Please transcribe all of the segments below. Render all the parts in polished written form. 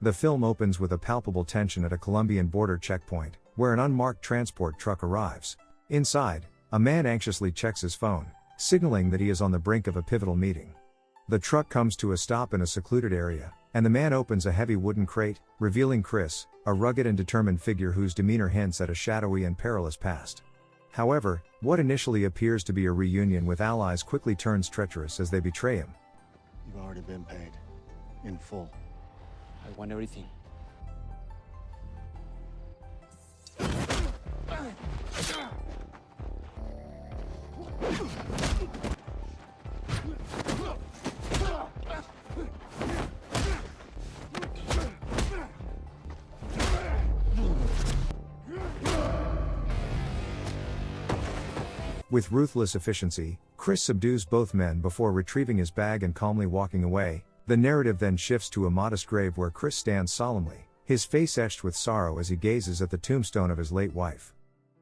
The film opens with a palpable tension at a Colombian border checkpoint, where an unmarked transport truck arrives. Inside, a man anxiously checks his phone, signaling that he is on the brink of a pivotal meeting. The truck comes to a stop in a secluded area, and the man opens a heavy wooden crate, revealing Chris, a rugged and determined figure whose demeanor hints at a shadowy and perilous past. However, what initially appears to be a reunion with allies quickly turns treacherous as they betray him. You've already been paid. In full. I want everything. With ruthless efficiency, Chris subdues both men before retrieving his bag and calmly walking away. The narrative then shifts to a modest grave where Chris stands solemnly, his face etched with sorrow as he gazes at the tombstone of his late wife.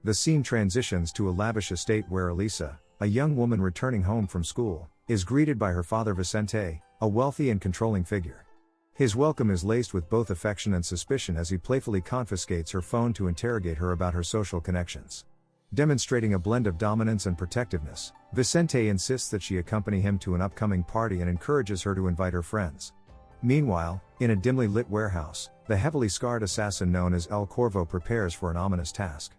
The scene transitions to a lavish estate where Elisa, a young woman returning home from school, is greeted by her father Vicente, a wealthy and controlling figure. His welcome is laced with both affection and suspicion as he playfully confiscates her phone to interrogate her about her social connections. Demonstrating a blend of dominance and protectiveness, Vicente insists that she accompany him to an upcoming party and encourages her to invite her friends. Meanwhile, in a dimly lit warehouse, the heavily scarred assassin known as El Corvo prepares for an ominous task.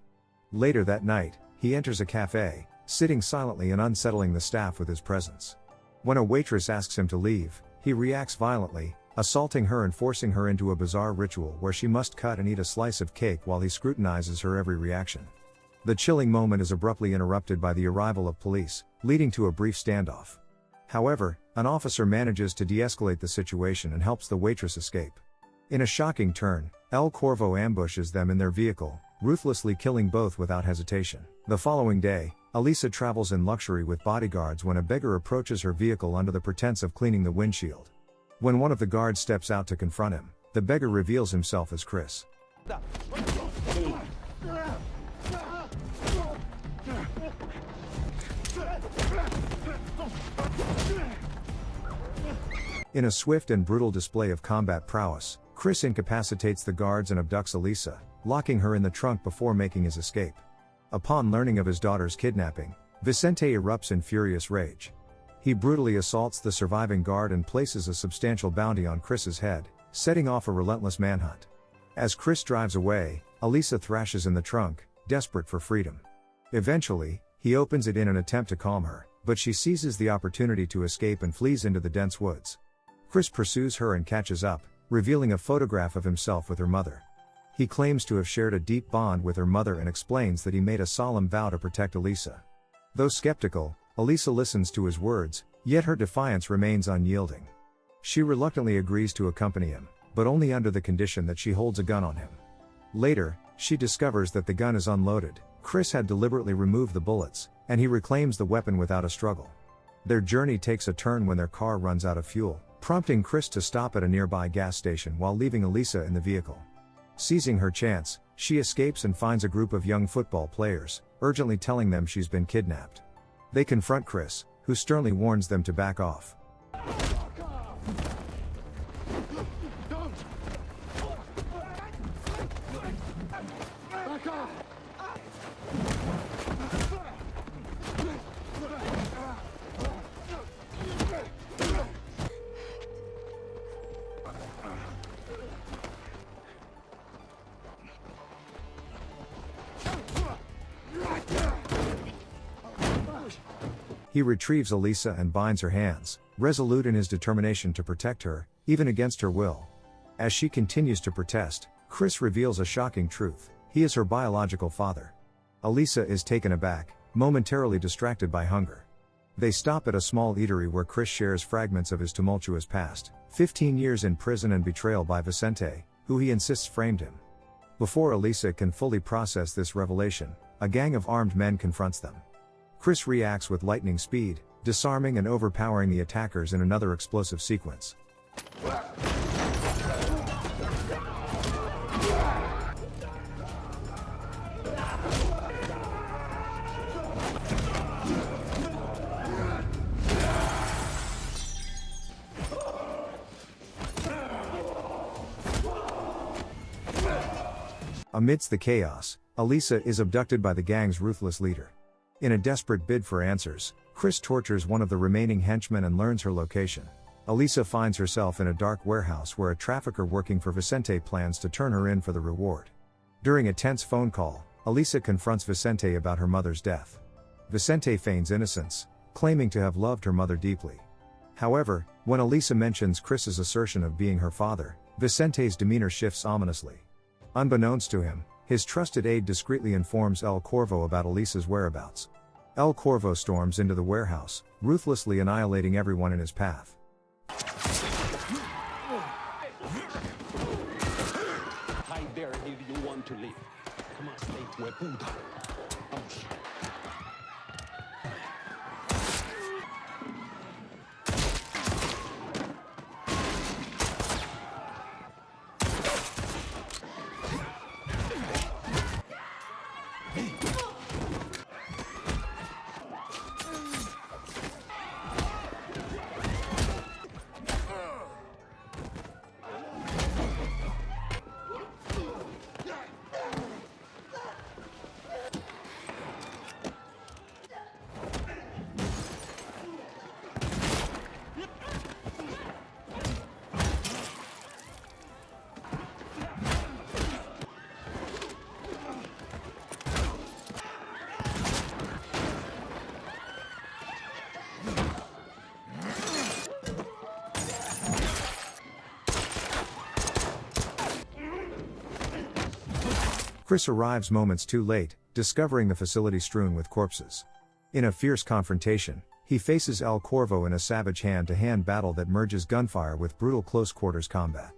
Later that night, he enters a cafe, sitting silently and unsettling the staff with his presence. When a waitress asks him to leave, he reacts violently, assaulting her and forcing her into a bizarre ritual where she must cut and eat a slice of cake while he scrutinizes her every reaction. The chilling moment is abruptly interrupted by the arrival of police, leading to a brief standoff. However, an officer manages to de-escalate the situation and helps the waitress escape. In a shocking turn, El Corvo ambushes them in their vehicle, ruthlessly killing both without hesitation. The following day, Elisa travels in luxury with bodyguards when a beggar approaches her vehicle under the pretense of cleaning the windshield. When one of the guards steps out to confront him, the beggar reveals himself as Chris. In a swift and brutal display of combat prowess, Chris incapacitates the guards and abducts Elisa, locking her in the trunk before making his escape. Upon learning of his daughter's kidnapping, Vicente erupts in furious rage. He brutally assaults the surviving guard and places a substantial bounty on Chris's head, setting off a relentless manhunt. As Chris drives away, Elisa thrashes in the trunk, desperate for freedom. Eventually, he opens it in an attempt to calm her, but she seizes the opportunity to escape and flees into the dense woods. Chris pursues her and catches up, revealing a photograph of himself with her mother. He claims to have shared a deep bond with her mother and explains that he made a solemn vow to protect Elisa. Though skeptical, Elisa listens to his words, yet her defiance remains unyielding. She reluctantly agrees to accompany him, but only under the condition that she holds a gun on him. Later, she discovers that the gun is unloaded. Chris had deliberately removed the bullets, and he reclaims the weapon without a struggle. Their journey takes a turn when their car runs out of fuel, prompting Chris to stop at a nearby gas station while leaving Elisa in the vehicle. Seizing her chance, she escapes and finds a group of young football players, urgently telling them she's been kidnapped. They confront Chris, who sternly warns them to back off. He retrieves Elisa and binds her hands, resolute in his determination to protect her, even against her will. As she continues to protest, Chris reveals a shocking truth: he is her biological father. Elisa is taken aback, momentarily distracted by hunger. They stop at a small eatery where Chris shares fragments of his tumultuous past, 15 years in prison and betrayal by Vicente, who he insists framed him. Before Elisa can fully process this revelation, a gang of armed men confronts them. Chris reacts with lightning speed, disarming and overpowering the attackers in another explosive sequence. Amidst the chaos, Elisa is abducted by the gang's ruthless leader. In a desperate bid for answers, Chris tortures one of the remaining henchmen and learns her location. Elisa finds herself in a dark warehouse where a trafficker working for Vicente plans to turn her in for the reward. During a tense phone call, Elisa confronts Vicente about her mother's death. Vicente feigns innocence, claiming to have loved her mother deeply. However, when Elisa mentions Chris's assertion of being her father, Vicente's demeanor shifts ominously. Unbeknownst to him, his trusted aide discreetly informs El Corvo about Elisa's whereabouts. El Corvo storms into the warehouse, ruthlessly annihilating everyone in his path. Hide there if you want to live. Come on, stay hueputa. Vamos. Chris arrives moments too late, discovering the facility strewn with corpses. In a fierce confrontation, he faces El Corvo in a savage hand-to-hand battle that merges gunfire with brutal close-quarters combat.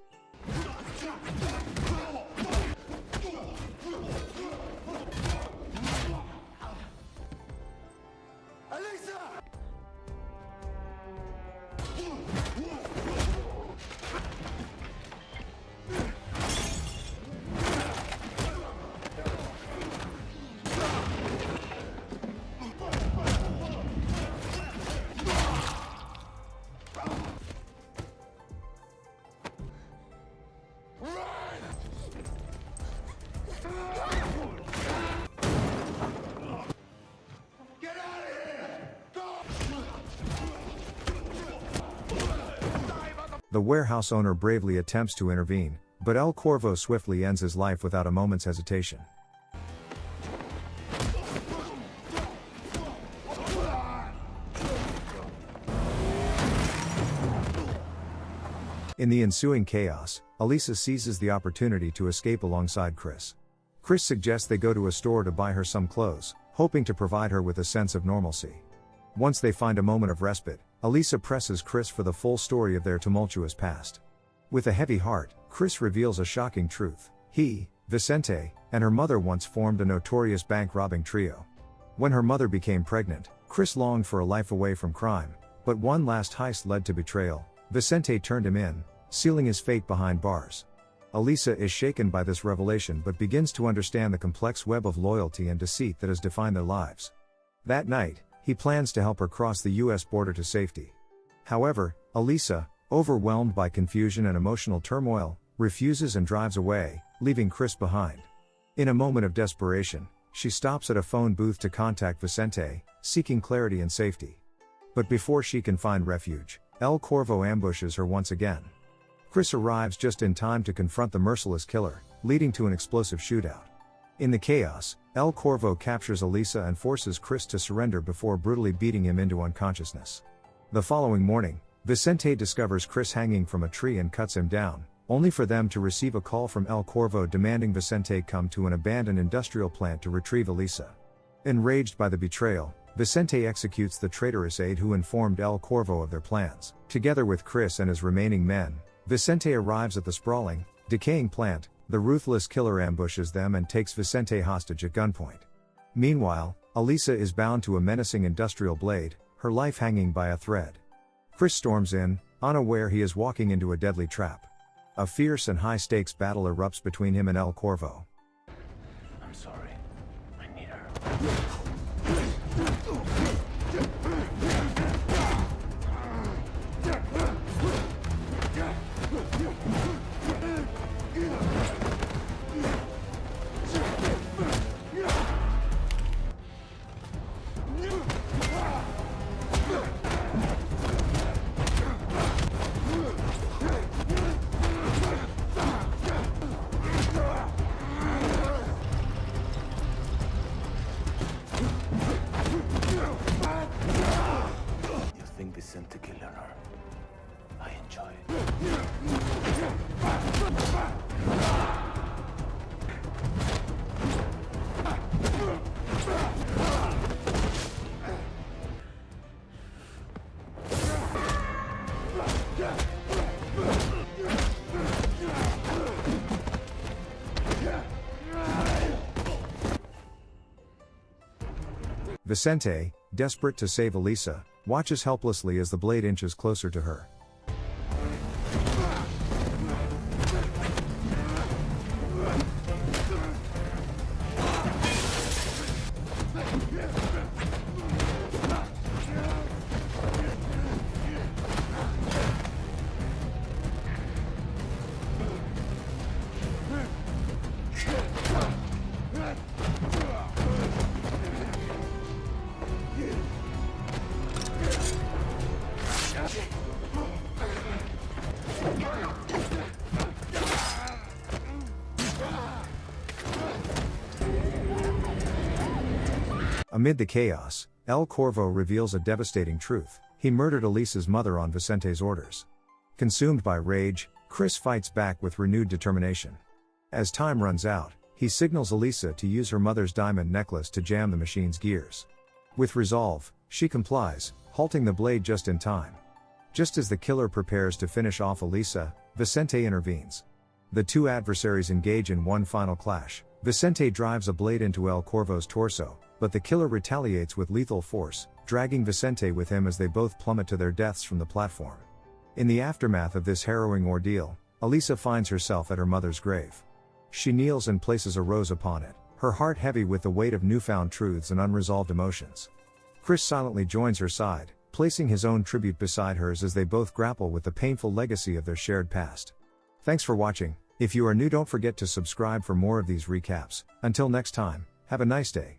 The warehouse owner bravely attempts to intervene, but El Corvo swiftly ends his life without a moment's hesitation. In the ensuing chaos, Elisa seizes the opportunity to escape alongside Chris. Chris suggests they go to a store to buy her some clothes, hoping to provide her with a sense of normalcy. Once they find a moment of respite, Elisa presses Chris for the full story of their tumultuous past. With a heavy heart, Chris reveals a shocking truth. He, Vicente, and her mother once formed a notorious bank-robbing trio. When her mother became pregnant, Chris longed for a life away from crime, but one last heist led to betrayal. Vicente turned him in, sealing his fate behind bars. Elisa is shaken by this revelation but begins to understand the complex web of loyalty and deceit that has defined their lives. That night, he plans to help her cross the US border to safety. However, Elisa, overwhelmed by confusion and emotional turmoil, refuses and drives away, leaving Chris behind. In a moment of desperation, she stops at a phone booth to contact Vicente, seeking clarity and safety. But before she can find refuge, El Corvo ambushes her once again. Chris arrives just in time to confront the merciless killer, leading to an explosive shootout. In the chaos, El Corvo captures Elisa and forces Chris to surrender before brutally beating him into unconsciousness. The following morning, Vicente discovers Chris hanging from a tree and cuts him down, only for them to receive a call from El Corvo demanding Vicente come to an abandoned industrial plant to retrieve Elisa. Enraged by the betrayal, Vicente executes the traitorous aide who informed El Corvo of their plans. Together with Chris and his remaining men, Vicente arrives at the sprawling, decaying plant. The ruthless killer ambushes them and takes Vicente hostage at gunpoint. Meanwhile, Elisa is bound to a menacing industrial blade, her life hanging by a thread. Chris storms in, unaware he is walking into a deadly trap. A fierce and high-stakes battle erupts between him and El Corvo. I'm sorry. I need her. Vicente, desperate to save Elisa, watches helplessly as the blade inches closer to her. Amid the chaos, El Corvo reveals a devastating truth: he murdered Elisa's mother on Vicente's orders. Consumed by rage, Chris fights back with renewed determination. As time runs out, he signals Elisa to use her mother's diamond necklace to jam the machine's gears. With resolve, she complies, halting the blade just in time. Just as the killer prepares to finish off Elisa, Vicente intervenes. The two adversaries engage in one final clash. Vicente drives a blade into El Corvo's torso, but the killer retaliates with lethal force, dragging Vicente with him as they both plummet to their deaths from the platform. In the aftermath of this harrowing ordeal, Elisa finds herself at her mother's grave. She kneels and places a rose upon it, her heart heavy with the weight of newfound truths and unresolved emotions. Chris silently joins her side, placing his own tribute beside hers as they both grapple with the painful legacy of their shared past. Thanks for watching. If you are new, don't forget to subscribe for more of these recaps. Until next time, have a nice day.